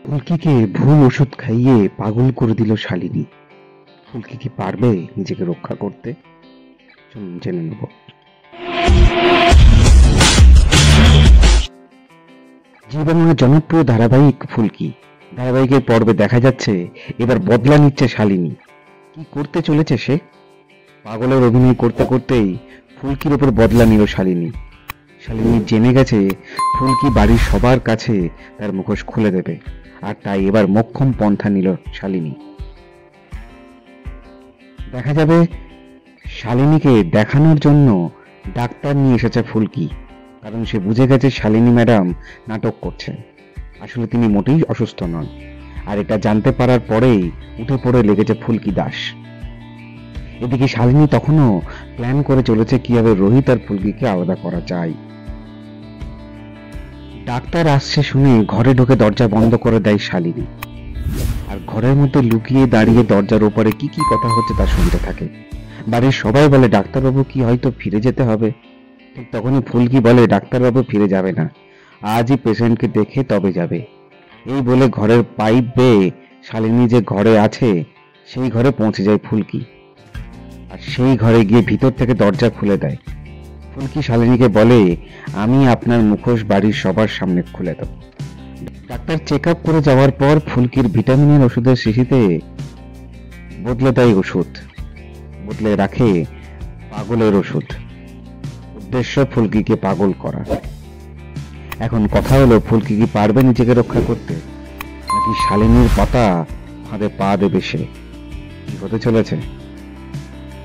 ফুলকিকে ভুল ওষুধ খাইয়ে পাগল করে দিল শালিনী। ফুলকি কি পারবে নিজেকে রক্ষা করতে? চলুন জেনে নেব। জি বাংলার জনপ্রিয় ধারাবাহিক ফুলকি ধারাবাহিকের পর্বে দেখা যাচ্ছে এবার বদলা নিচ্ছে শালিনী। কি করতে চলেছে সে? পাগলের অভিনয় করতে করতেই ফুলকির ওপর বদলা নিল শালিনী। শালিনী জেনে গেছে ফুলকি বাড়ির সবার কাছে তার মুখোশ খুলে দেবে, আর তাই এবার মোক্ষম পন্থা নিল শালিনী। দেখা যাবে শালিনীকে দেখানোর জন্য ডাক্তার নিয়ে এসেছে ফুলকি, কারণ সে বুঝে গেছে শালিনী ম্যাডাম নাটক করছেন। আসলে তিনি মোটেই অসুস্থ নন, আর এটা জানতে পারার পরেই উঠে পড়ে লেগেছে ফুলকি দাস। এদিকে শালিনী তখনও প্ল্যান করে চলেছে কিভাবে রোহিত আর ফুলকিকে আলাদা করা যায়। ডাক্তার আসছে শুনে ঘরে ঢুকে দরজা বন্ধ করে দেয় শালিনী, আর ঘরের মধ্যে লুকিয়ে দাঁড়িয়ে দরজার ওপরে কি কি কথা হচ্ছে তা শুনতে থাকে। বাড়ির সবাই বলে ডাক্তারবাবু কি হয়তো ফিরে যেতে হবে। ঠিক তখনই ফুলকি বলে ডাক্তারবাবু ফিরে যাবে না, আজই পেশেন্টকে দেখে তবে যাবে। এই বলে ঘরের পাইপ বেয়ে শালিনী যে ঘরে আছে সেই ঘরে পৌঁছে যায় ফুলকি, আর সেই ঘরে গিয়ে ভিতর থেকে দরজা খুলে দেয়। ফুলকি শালিনীকে বলে, আমি আপনার মুখোশ বাড়ির সবার সামনে খুলে দেব। ডাক্তার চেক আপ করে যাওয়ার পর ফুলকির ভিটামিনের ওষুধের শিশিতে বদলে দেয় ওষুধ, বদলে রাখে পাগলের ওষুধ। উদ্দেশ্য ফুলকিকে পাগল করা। এখন কথা হলো, ফুলকি কি পারবে নিজেকে রক্ষা করতে, নাকি শালিনীর পাতা ফাঁদে পা দেবে সে? কি হতে চলেছে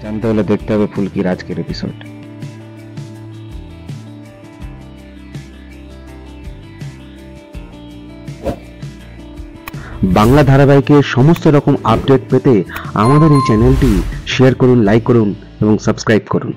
জানতে হলে দেখতে হবে ফুলকির আজকের এপিসোড। বাংলা ধারাবাহিকের সমস্ত রকম আপডেট পেতে আমাদের এই চ্যানেলটি শেয়ার করুন, লাইক করুন এবং সাবস্ক্রাইব করুন।